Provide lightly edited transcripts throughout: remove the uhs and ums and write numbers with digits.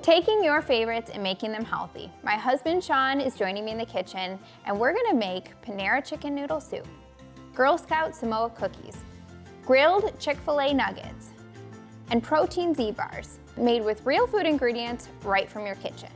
Taking your favorites and making them healthy. My husband Sean is joining me in the kitchen, and we're gonna make Panera Chicken Noodle Soup, Girl Scout Samoa Cookies, grilled Chick-fil-A nuggets, and protein Z-bars made with real food ingredients right from your kitchen.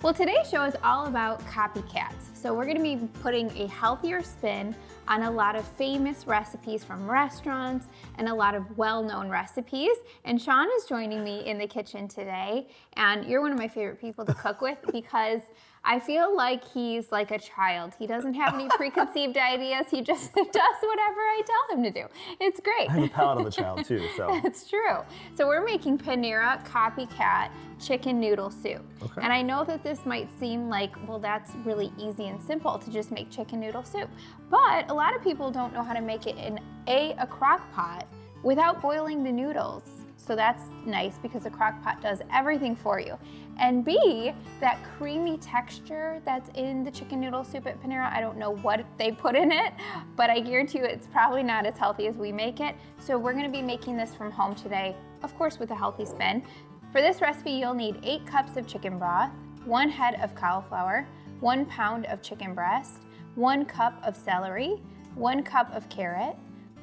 Well, today's show is all about copycats. So we're gonna be putting a healthier spin on a lot of famous recipes from restaurants and a lot of well-known recipes. And Sean is joining me in the kitchen today. And you're one of my favorite people to cook with because I feel like he's like a child. He doesn't have any preconceived ideas. He just does whatever I tell him to do. It's great. I have the palate of a child too, so. That's true. So we're making Panera Copycat Chicken Noodle Soup. Okay. And I know that this might seem like, well, that's really easy and simple to just make chicken noodle soup. But a lot of people don't know how to make it in a crock pot without boiling the noodles. So that's nice because the crock pot does everything for you. And B, that creamy texture that's in the chicken noodle soup at Panera, I don't know what they put in it, but I guarantee you it's probably not as healthy as we make it. So we're gonna be making this from home today, of course with a healthy spin. For this recipe, you'll need 8 cups of chicken broth, 1 head of cauliflower, 1 pound of chicken breast, 1 cup of celery, 1 cup of carrot,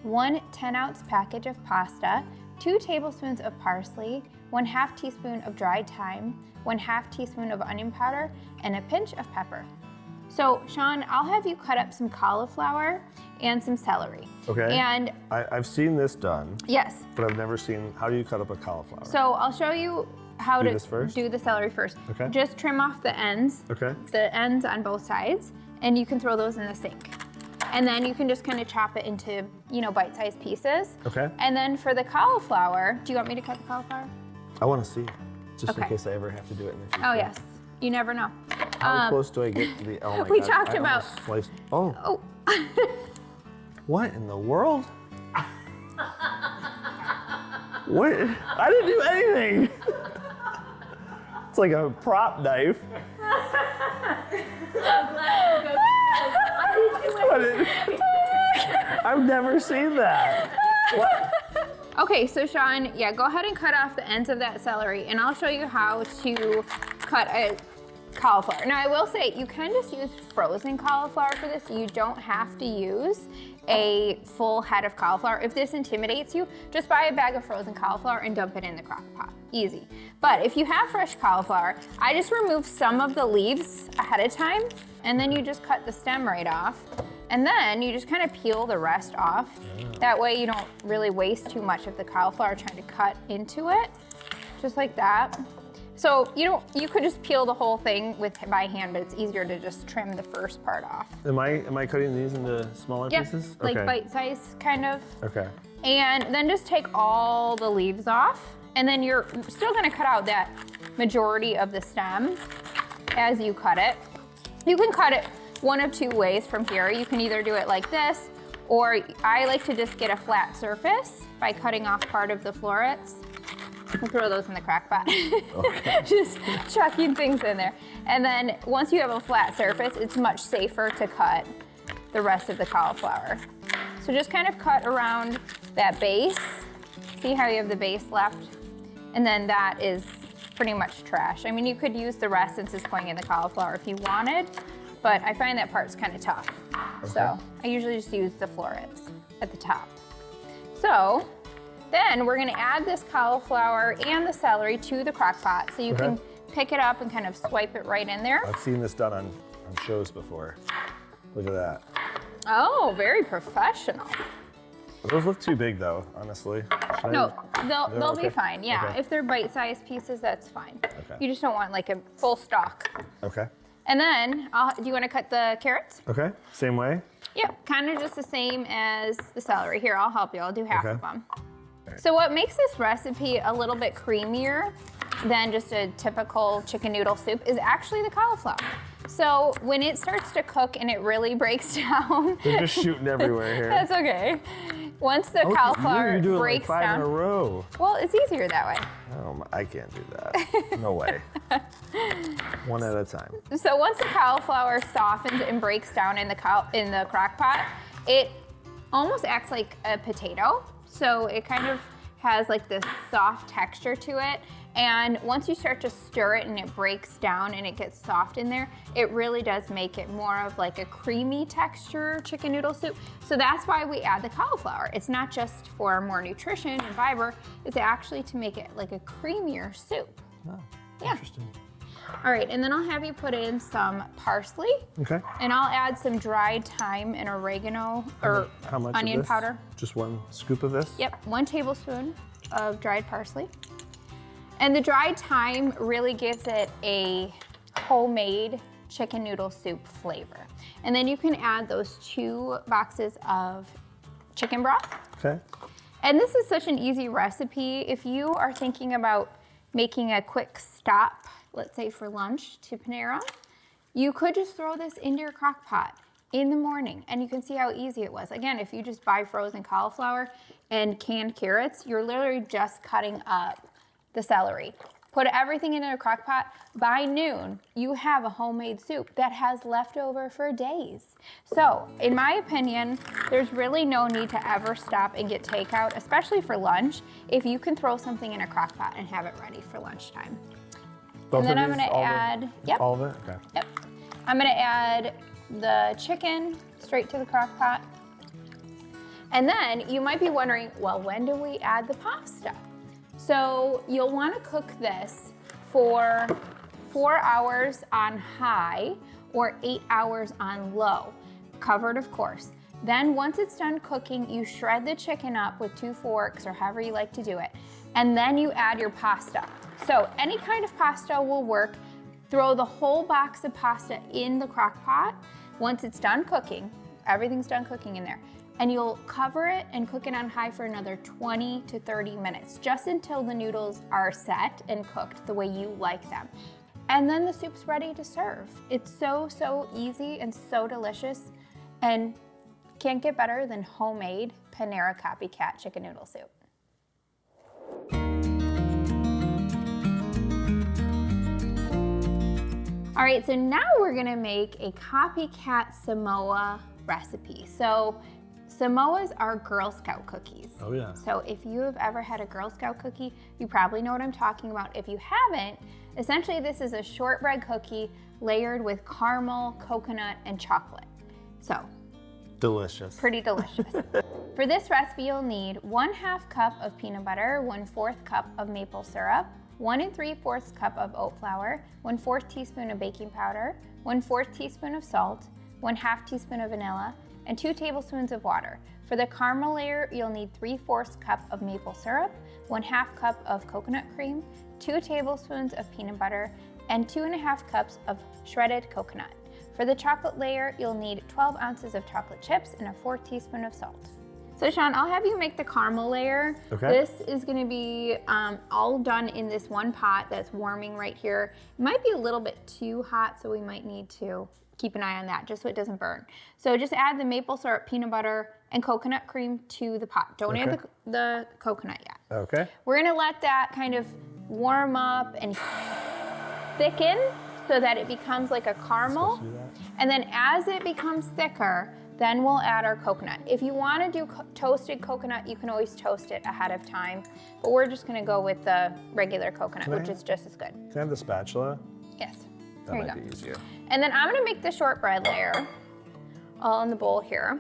1 10-ounce package of pasta, 2 tablespoons of parsley, 1/2 teaspoon of dried thyme, 1/2 teaspoon of onion powder, and a pinch of pepper. So, Sean, I'll have you cut up some cauliflower and some celery. Okay. And I've seen this done. Yes. But I've never seen, how do you cut up a cauliflower? So I'll show you how to do the celery first. Okay. Just trim off the ends. Okay. The ends on both sides, and you can throw those in the sink. And then you can just kind of chop it into, bite-sized pieces. Okay. And then for the cauliflower, do you want me to cut the cauliflower? I want to see, just in case I ever have to do it in the future. Oh yes, you never know. How close do I get to the, oh my God. We talked about. Sliced, oh. What in the world? What? I didn't do anything. It's like a prop knife. I've never seen that. What? Okay, so Sean, go ahead and cut off the ends of that celery, and I'll show you how to cut a cauliflower. Now, I will say, you can just use frozen cauliflower for this. You don't have to use a full head of cauliflower. If this intimidates you, just buy a bag of frozen cauliflower and dump it in the crock pot. Easy. But if you have fresh cauliflower, I just remove some of the leaves ahead of time, and then you just cut the stem right off. And then you just kind of peel the rest off. That way you don't really waste too much of the cauliflower trying to cut into it. Just like that. So you could just peel the whole thing by hand, but it's easier to just trim the first part off. Am I cutting these into smaller pieces? Like bite-size kind of. Okay. And then just take all the leaves off, and then you're still gonna cut out that majority of the stem as you cut it. You can cut it one of 2 ways from here. You can either do it like this, or I like to just get a flat surface by cutting off part of the florets. We'll throw those in the crock pot. Okay. Just chucking things in there. And then once you have a flat surface, it's much safer to cut the rest of the cauliflower. So just kind of cut around that base. See how you have the base left? And then that is pretty much trash. I mean, you could use the rest since it's going in the cauliflower if you wanted, but I find that part's kind of tough. Okay. So I usually just use the florets at the top. So then we're gonna add this cauliflower and the celery to the crock pot. So you can pick it up and kind of swipe it right in there. I've seen this done on shows before. Look at that. Oh, very professional. Those look too big though, honestly. No, they'll be fine. Yeah, if they're bite-sized pieces, that's fine. Okay. You just don't want like a full stalk. Okay. And then, do you want to cut the carrots? Okay, same way? Yep, kind of just the same as the celery. Here, I'll help you. I'll do half of them. Right. So what makes this recipe a little bit creamier than just a typical chicken noodle soup is actually the cauliflower. So when it starts to cook and it really breaks down. They're just shooting everywhere here. That's okay. Once the cauliflower breaks like 5 down. in a row. Well, it's easier that way. Oh, I can't do that. No way. One at a time. So once the cauliflower softens and breaks down in the crock pot, it almost acts like a potato. So it kind of has like this soft texture to it. And once you start to stir it and it breaks down and it gets soft in there, it really does make it more of like a creamy texture chicken noodle soup. So that's why we add the cauliflower. It's not just for more nutrition and fiber, it's actually to make it like a creamier soup. Oh, yeah. Interesting. All right, and then I'll have you put in some parsley. Okay. And I'll add some dried thyme and oregano or How much onion of this? powder. Just 1 scoop of this? Yep, 1 tablespoon of dried parsley. And the dried thyme really gives it a homemade chicken noodle soup flavor. And then you can add those 2 boxes of chicken broth. Okay. And this is such an easy recipe. If you are thinking about making a quick stop, let's say for lunch to Panera, you could just throw this into your crock pot in the morning and you can see how easy it was. Again, if you just buy frozen cauliflower and canned carrots, you're literally just cutting up the celery. Put everything into a crock pot. By noon, you have a homemade soup that has leftover for days. So, in my opinion, there's really no need to ever stop and get takeout, especially for lunch, if you can throw something in a crock pot and have it ready for lunchtime. Both and then of I'm these, gonna add, yep. All of it? Okay. Yep. I'm gonna add the chicken straight to the crock pot. And then you might be wondering, well, when do we add the pasta? So you'll wanna cook this for 4 hours on high or 8 hours on low, covered of course. Then once it's done cooking, you shred the chicken up with 2 forks or however you like to do it. And then you add your pasta. So any kind of pasta will work. Throw the whole box of pasta in the crock pot. Once it's done cooking, everything's done cooking in there, and you'll cover it and cook it on high for another 20 to 30 minutes, just until the noodles are set and cooked the way you like them. And then the soup's ready to serve. It's so, so easy and so delicious, and can't get better than homemade Panera Copycat chicken noodle soup. All right, so now we're gonna make a copycat Samoa recipe. So Samoas are Girl Scout cookies. Oh yeah. So if you have ever had a Girl Scout cookie, you probably know what I'm talking about. If you haven't, essentially this is a shortbread cookie layered with caramel, coconut, and chocolate. So delicious. Pretty delicious. For this recipe, you'll need 1/2 cup of peanut butter, 1/4 cup of maple syrup, 1 3/4 cup of oat flour, 1/4 teaspoon of baking powder, 1/4 teaspoon of salt, 1/2 teaspoon of vanilla, and 2 tablespoons of water. For the caramel layer, you'll need 3/4 cup of maple syrup, 1/2 cup of coconut cream, 2 tablespoons of peanut butter, and 2.5 cups of shredded coconut. For the chocolate layer, you'll need 12 ounces of chocolate chips and a 4 teaspoon of salt. So Sean, I'll have you make the caramel layer. Okay. This is gonna be all done in this one pot that's warming right here. It might be a little bit too hot, so we might need to keep an eye on that just so it doesn't burn. So just add the maple syrup, peanut butter, and coconut cream to the pot. Don't add the coconut yet. Okay. We're gonna let that kind of warm up and thicken so that it becomes like a caramel. And then as it becomes thicker, then we'll add our coconut. If you wanna do toasted coconut, you can always toast it ahead of time, but we're just gonna go with the regular coconut, which is just as good. Can I have the spatula? Yes, That there you might go. be easier. And then I'm gonna make the shortbread layer all in the bowl here.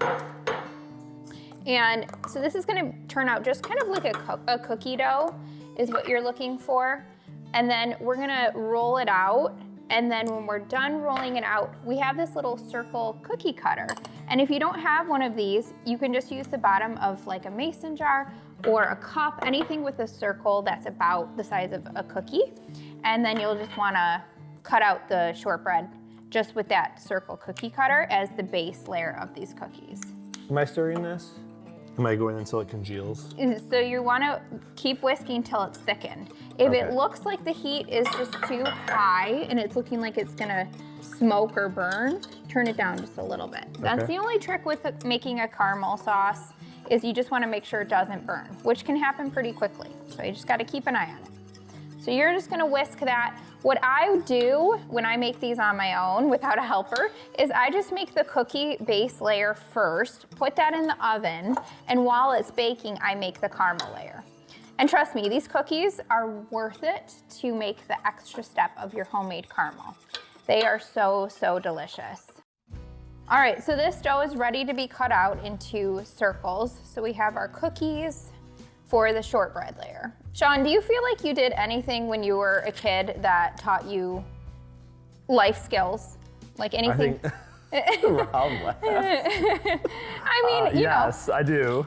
And so this is gonna turn out just kind of like a cookie dough is what you're looking for. And then we're gonna roll it out. And then when we're done rolling it out, we have this little circle cookie cutter. And if you don't have one of these, you can just use the bottom of like a mason jar or a cup, anything with a circle that's about the size of a cookie. And then you'll just wanna cut out the shortbread just with that circle cookie cutter as the base layer of these cookies. Am I stirring this? Am I going until it congeals? So you wanna keep whisking till it's thickened. If it looks like the heat is just too high and it's looking like it's gonna smoke or burn, turn it down just a little bit. That's the only trick with making a caramel sauce is you just wanna make sure it doesn't burn, which can happen pretty quickly. So you just gotta keep an eye on it. So you're just gonna whisk that. What I do when I make these on my own without a helper is I just make the cookie base layer first, put that in the oven, and while it's baking, I make the caramel layer. And trust me, these cookies are worth it to make the extra step of your homemade caramel. They are so, so delicious. All right, so this dough is ready to be cut out into circles. So we have our cookies for the shortbread layer. Sean, do you feel like you did anything when you were a kid that taught you life skills? Like anything? Rob laughs. I mean, you yes, know. I do.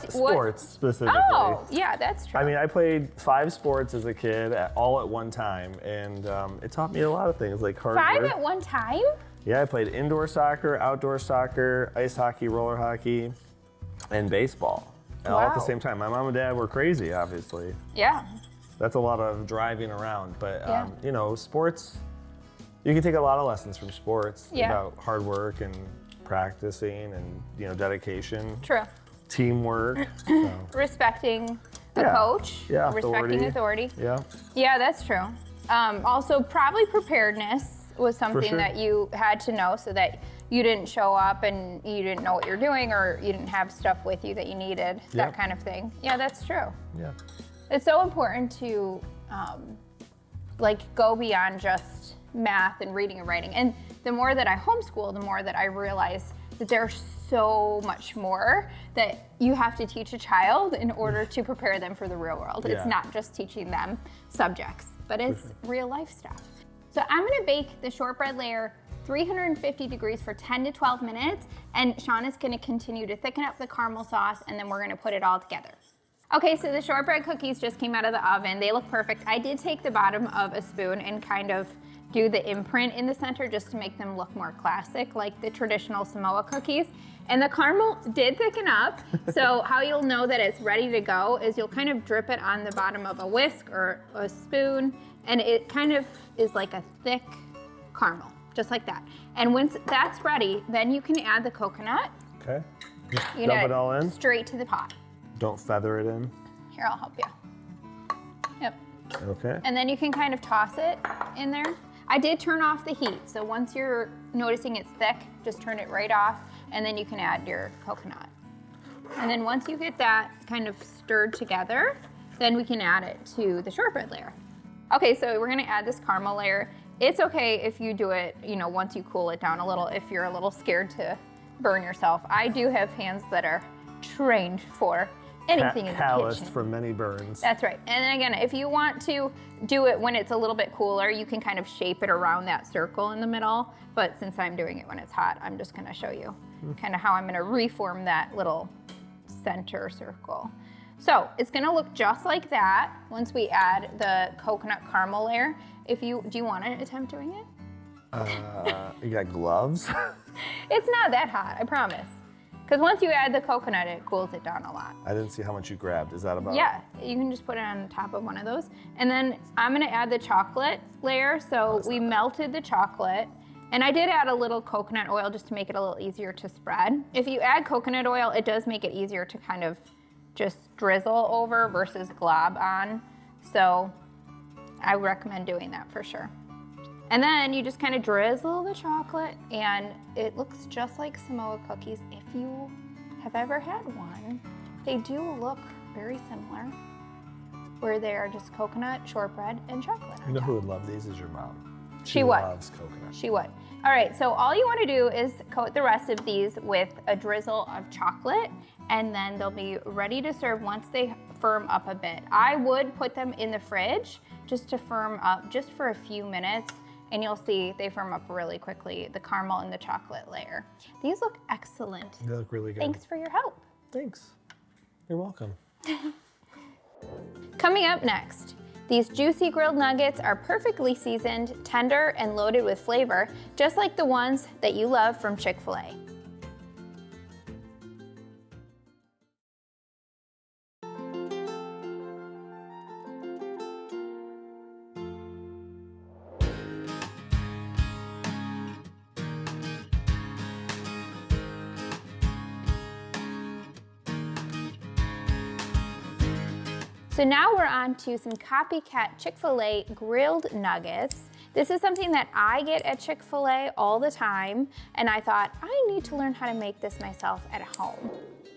Sports specifically. Oh, yeah, that's true. I mean, I played 5 sports as a kid, all at one time, and it taught me a lot of things, like hard 5 work. at one time? Yeah, I played indoor soccer, outdoor soccer, ice hockey, roller hockey, and baseball. All at the same time. My mom and dad were crazy, obviously. Yeah. That's a lot of driving around, but Yeah. you know, sports, you can take a lot of lessons from sports about hard work and practicing and, you know, dedication. True. Teamwork. So. Respecting a coach. Yeah, respecting authority. Yeah. Yeah, that's true. Also, probably preparedness was something that you had to know so that you didn't show up and you didn't know what you're doing or you didn't have stuff with you that you needed, that kind of thing. Yeah, that's true. Yeah. It's so important to like go beyond just math and reading and writing. And the more that I homeschool, the more that I realize that there's so much more that you have to teach a child in order to prepare them for the real world. It's not just teaching them subjects, but it's real life stuff. So I'm gonna bake the shortbread layer 350 degrees for 10 to 12 minutes, and Sean is gonna continue to thicken up the caramel sauce, and then we're gonna put it all together. Okay, so the shortbread cookies just came out of the oven. They look perfect. I did take the bottom of a spoon and kind of do the imprint in the center just to make them look more classic, like the traditional Samoa cookies. And the caramel did thicken up, so how you'll know that it's ready to go is you'll kind of drip it on the bottom of a whisk or a spoon, and it kind of is like a thick caramel, just like that. And once that's ready, then you can add the coconut. Okay. You Dump it all in? Straight to the pot. Don't feather it in. Here, I'll help you. Yep. Okay. And then you can kind of toss it in there. I did turn off the heat, so once you're noticing it's thick, just turn it right off, and then you can add your coconut. And then once you get that kind of stirred together, then we can add it to the shortbread layer. Okay, so we're gonna add this caramel layer. It's okay if you do it, you know, once you cool it down a little, if you're a little scared to burn yourself. I do have hands that are trained for anything in the calloused kitchen. from many burns. That's right. And then again, if you want to do it when it's a little bit cooler, you can kind of shape it around that circle in the middle. But since I'm doing it when it's hot, I'm just gonna show you kind of how I'm gonna reform that little center circle. So it's gonna look just like that once we add the coconut caramel layer. Do you want to attempt doing it? You got gloves? It's not that hot, I promise. Because once you add the coconut, it cools it down a lot. I didn't see how much you grabbed. Is that about? Yeah, you can just put it on top of one of those. And then I'm gonna add the chocolate layer. So we melted the chocolate. And I did add a little coconut oil just to make it a little easier to spread. If you add coconut oil, it does make it easier to kind of just drizzle over versus glob on. So I recommend doing that for sure. And then you just kind of drizzle the chocolate, and it looks just like Samoa cookies. If you have ever had one, they do look very similar, where they are just coconut, shortbread, and chocolate. You know who would love these is your mom. She would. Loves coconut. She would. All right, so all you want to do is coat the rest of these with a drizzle of chocolate, and then they'll be ready to serve once they firm up a bit. I would put them in the fridge just to firm up just for a few minutes, and you'll see they firm up really quickly, the caramel and the chocolate layer. These look excellent. They look really good. Thanks for your help. Thanks. You're welcome. Coming up next, these juicy grilled nuggets are perfectly seasoned, tender, and loaded with flavor, just like the ones that you love from Chick-fil-A. So now we're on to some copycat Chick-fil-A grilled nuggets. This is something that I get at Chick-fil-A all the time, and I thought I need to learn how to make this myself at home.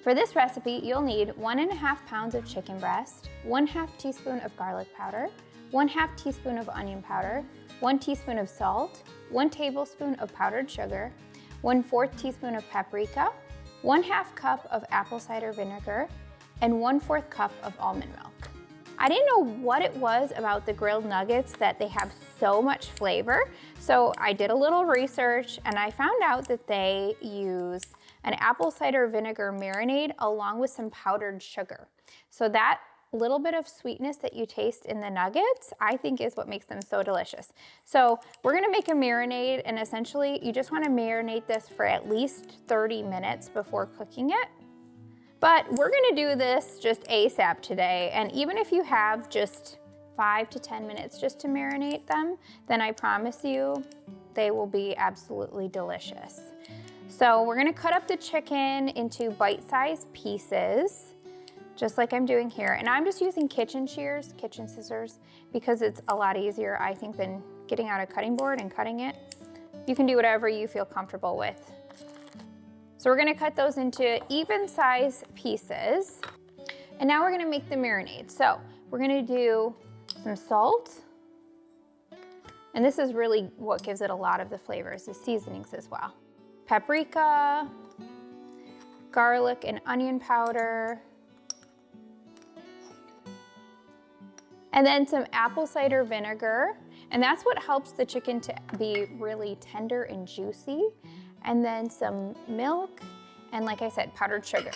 For this recipe, you'll need 1.5 pounds of chicken breast, 1/2 teaspoon of garlic powder, 1/2 teaspoon of onion powder, 1 teaspoon of salt, 1 tablespoon of powdered sugar, 1/4 teaspoon of paprika, 1/2 cup of apple cider vinegar, and 1/4 cup of almond milk. I didn't know what it was about the grilled nuggets that they have so much flavor, so I did a little research and I found out that they use an apple cider vinegar marinade along with some powdered sugar. So that little bit of sweetness that you taste in the nuggets, I think is what makes them so delicious. So we're gonna make a marinade, and essentially you just wanna marinate this for at least 30 minutes before cooking it. But we're gonna do this just ASAP today, and even if you have just 5 to 10 minutes just to marinate them, then I promise you they will be absolutely delicious. So we're gonna cut up the chicken into bite-sized pieces, just like I'm doing here. And I'm just using kitchen shears, kitchen scissors, because it's a lot easier, I think, than getting out a cutting board and cutting it. You can do whatever you feel comfortable with. So we're gonna cut those into even size pieces. And now we're gonna make the marinade. So we're gonna do some salt. And this is really what gives it a lot of the flavors, the seasonings as well. Paprika, garlic and onion powder, and then some apple cider vinegar. And that's what helps the chicken to be really tender and juicy. And then some milk, and like I said, powdered sugar.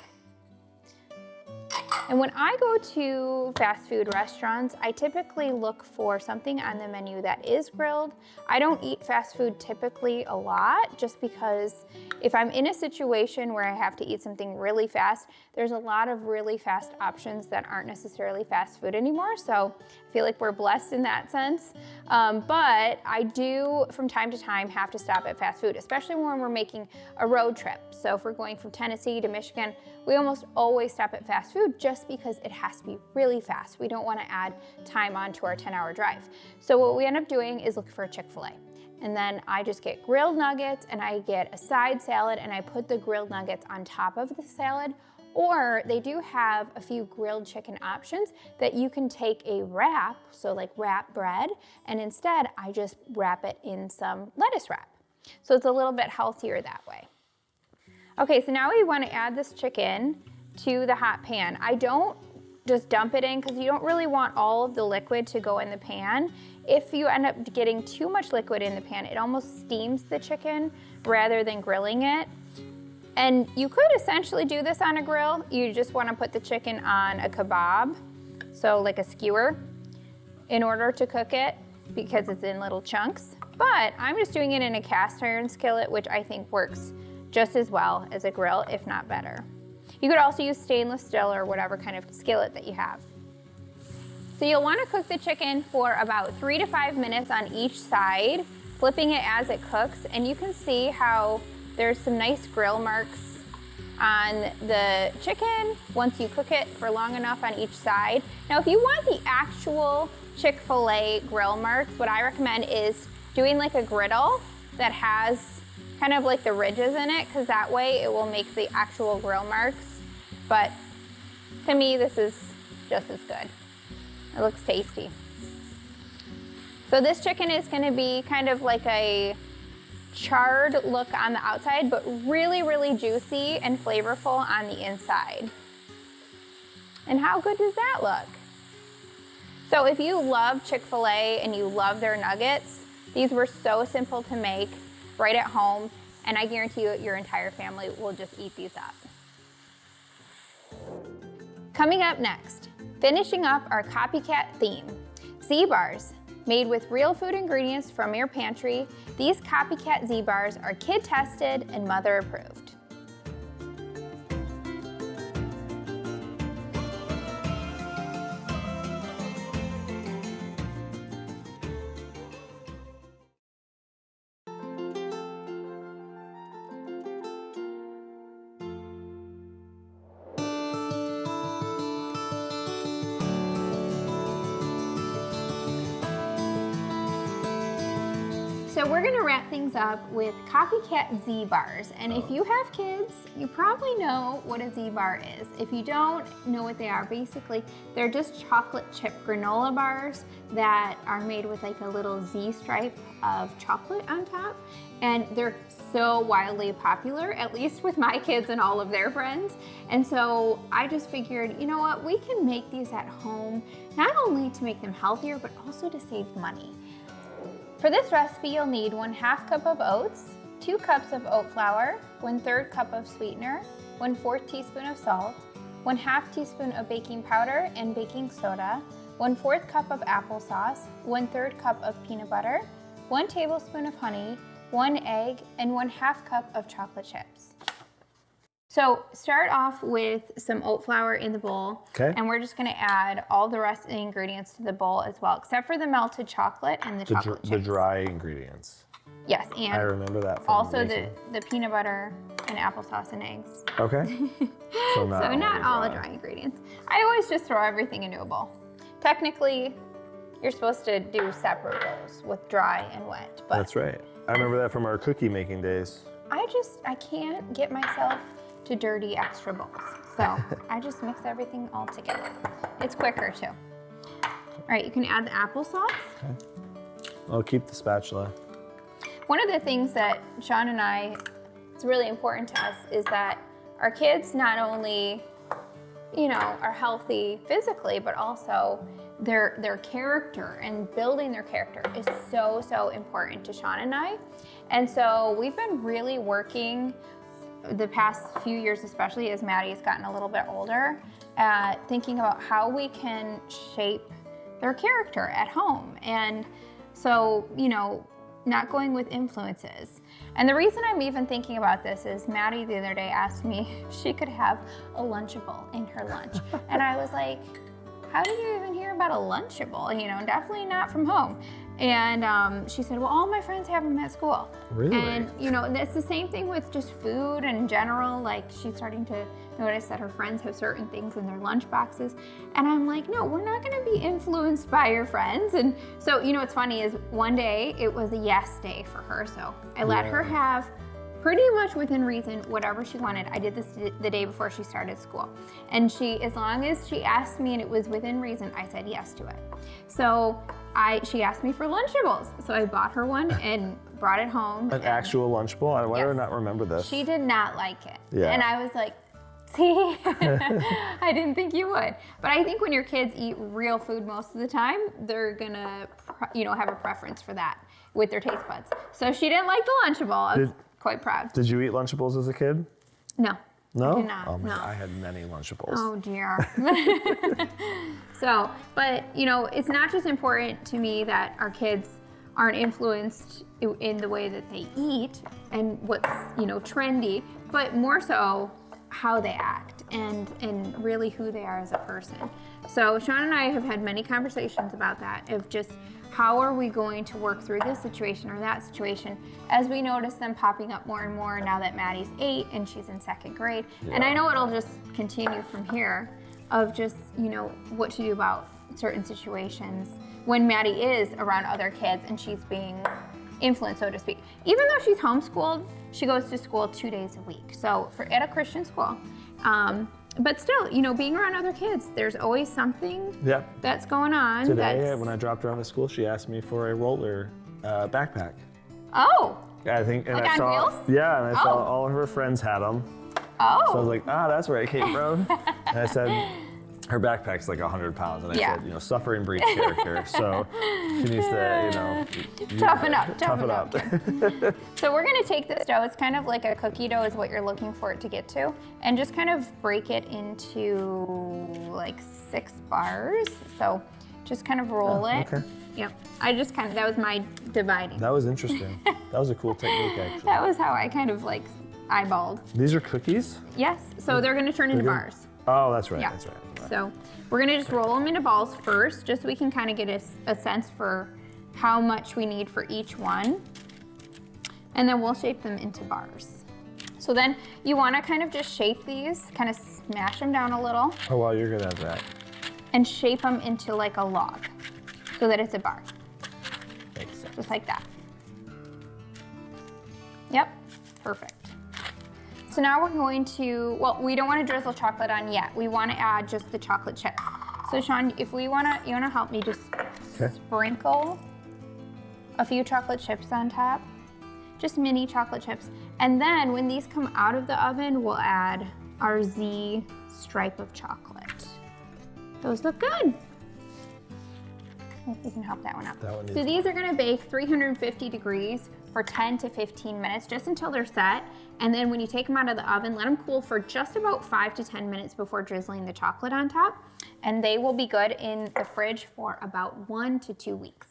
And when I go to fast food restaurants, I typically look for something on the menu that is grilled. I don't eat fast food typically a lot, just because if I'm in a situation where I have to eat something really fast, there's a lot of really fast options that aren't necessarily fast food anymore. So I feel like we're blessed in that sense. But I do, from time to time, have to stop at fast food, especially when we're making a road trip. So if we're going from Tennessee to Michigan, we almost always stop at fast food just because it has to be really fast. We don't want to add time onto our 10-hour drive. So what we end up doing is look for a Chick-fil-A. And then I just get grilled nuggets, and I get a side salad, and I put the grilled nuggets on top of the salad. Or they do have a few grilled chicken options that you can take a wrap, so like wrap bread, and instead I just wrap it in some lettuce wrap. So it's a little bit healthier that way. Okay, so now we want to add this chicken to the hot pan. I don't just dump it in because you don't really want all of the liquid to go in the pan. If you end up getting too much liquid in the pan, it almost steams the chicken rather than grilling it. And you could essentially do this on a grill. You just want to put the chicken on a kebab, so like a skewer, in order to cook it because it's in little chunks. But I'm just doing it in a cast iron skillet, which I think works just as well as a grill, if not better. You could also use stainless steel or whatever kind of skillet that you have. So you'll want to cook the chicken for about 3 to 5 minutes on each side, flipping it as it cooks, and you can see how there's some nice grill marks on the chicken once you cook it for long enough on each side. Now, if you want the actual Chick-fil-A grill marks, what I recommend is doing like a griddle that has kind of like the ridges in it, because that way it will make the actual grill marks. But to me, this is just as good. It looks tasty. So this chicken is going to be kind of like a charred look on the outside, but really, really juicy and flavorful on the inside. And how good does that look? So if you love Chick-fil-A and you love their nuggets, these were so simple to make right at home, and I guarantee you your entire family will just eat these up. Coming up next, finishing up our copycat theme, Z-bars. Made with real food ingredients from your pantry, these copycat Z-bars are kid tested and mother approved. So we're gonna wrap things up with copycat Z bars. And if you have kids, you probably know what a Z bar is. If you don't know what they are, basically, they're just chocolate chip granola bars that are made with like a little Z stripe of chocolate on top. And they're so wildly popular, at least with my kids and all of their friends. And so I just figured, you know what, we can make these at home, not only to make them healthier, but also to save money. For this recipe, you'll need 1/2 cup of oats, 2 cups of oat flour, 1/3 cup of sweetener, 1/4 teaspoon of salt, 1/2 teaspoon of baking powder and baking soda, 1/4 cup of applesauce, 1/3 cup of peanut butter, 1 tablespoon of honey, 1 egg, and 1/2 cup of chocolate chips. So start off with some oat flour in the bowl, and we're just gonna add all the rest of the ingredients to the bowl as well, except for the melted chocolate and the chocolate chips. The dry ingredients. Yes, and I remember that from also making. the peanut butter and applesauce and eggs. Okay. So not all the dry ingredients. I always just throw everything into a bowl. Technically, you're supposed to do separate bowls with dry and wet. But that's right. I remember that from our cookie making days. I can't get myself to dirty extra bowls. So I just mix everything all together. It's quicker too. All right, you can add the applesauce. Okay. I'll keep the spatula. One of the things that Sean and I, it's really important to us, is that our kids not only, you know, are healthy physically, but also their character and building their character is so important to Sean and I. And so we've been really working the past few years, especially as Maddie's gotten a little bit older, at thinking about how we can shape their character at home. And so, you know, not going with influences. And the reason I'm even thinking about this is Maddie the other day asked me if she could have a Lunchable in her lunch. And I was like, how did you even hear about a Lunchable? You know, definitely not from home. And she said, well, all my friends have them at school. Really? And, you know, it's the same thing with just food in general. Like, she's starting to notice that her friends have certain things in their lunch boxes. And I'm like, no, we're not going to be influenced by your friends. And so, you know, what's funny is one day it was a yes day for her. So I let her have pretty much within reason whatever she wanted. I did this the day before she started school. And as long as she asked me and it was within reason, I said yes to it. So she asked me for Lunchables. So I bought her one and brought it home. An actual Lunchable? Why do I not remember this? She did not like it. Yeah. And I was like, see, I didn't think you would. But I think when your kids eat real food most of the time, they're gonna, you know, have a preference for that with their taste buds. So she didn't like the Lunchable. I was quite proud. Did you eat Lunchables as a kid? No. No? I did not. Oh, no. I had many Lunchables. Oh dear. So, but you know, it's not just important to me that our kids aren't influenced in the way that they eat and what's, you know, trendy, but more so how they act and really who they are as a person. So Sean and I have had many conversations about that, of just how are we going to work through this situation or that situation as we notice them popping up more and more now that Maddie's 8 and she's in 2nd grade. Yeah. And I know it'll just continue from here of just, you know, what to do about certain situations when Maddie is around other kids and she's being influenced, so to speak. Even though she's homeschooled, she goes to school 2 days a week. So at a Christian school. But still, you know, being around other kids, there's always something that's going on. Today, when I dropped her off at school, she asked me for a roller backpack. Oh. I think, and like I on saw, wheels? Yeah, and I saw all of her friends had them. Oh. So I was like, that's where I came from. And I said, her backpack's like 100 pounds. And I said, you know, suffering breeds character. So she needs to, you know. Toughen up. So we're gonna take this dough. It's kind of like a cookie dough is what you're looking for it to get to. And just kind of break it into like 6 bars. So just kind of roll it. Okay. Yep. I just kind of, that was my dividing. That was interesting. That was a cool technique, actually. That was how I kind of like eyeballed. These are cookies? Yes. So they're gonna turn into bars. Oh, that's right. Yeah. That's right. So we're gonna just roll them into balls first, just so we can kind of get a sense for how much we need for each one. And then we'll shape them into bars. So then you wanna kind of just shape these, kind of smash them down a little. Oh, wow, you're good at that. And shape them into like a log, so that it's a bar. Makes sense. Just like that. Yep, perfect. So now we're going to, well, we don't want to drizzle chocolate on yet. We want to add just the chocolate chips. So Sean, if we want to, you want to help me just sprinkle a few chocolate chips on top, just mini chocolate chips. And then when these come out of the oven, we'll add our Z stripe of chocolate. Those look good. Hope we can help that one out. So these are gonna bake 350 degrees for 10 to 15 minutes, just until they're set. And then when you take them out of the oven, let them cool for just about 5 to 10 minutes before drizzling the chocolate on top. And they will be good in the fridge for about 1 to 2 weeks.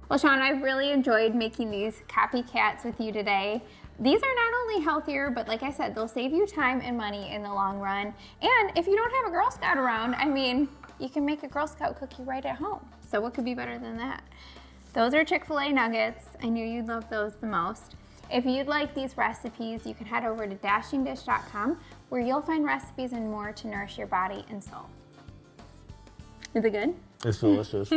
Well, Sean, I've really enjoyed making these copycats with you today. These are not only healthier, but like I said, they'll save you time and money in the long run. And if you don't have a Girl Scout around, I mean, you can make a Girl Scout cookie right at home. So what could be better than that? Those are Chick-fil-A nuggets. I knew you'd love those the most. If you'd like these recipes, you can head over to dashingdish.com, where you'll find recipes and more to nourish your body and soul. Is it good? It's delicious.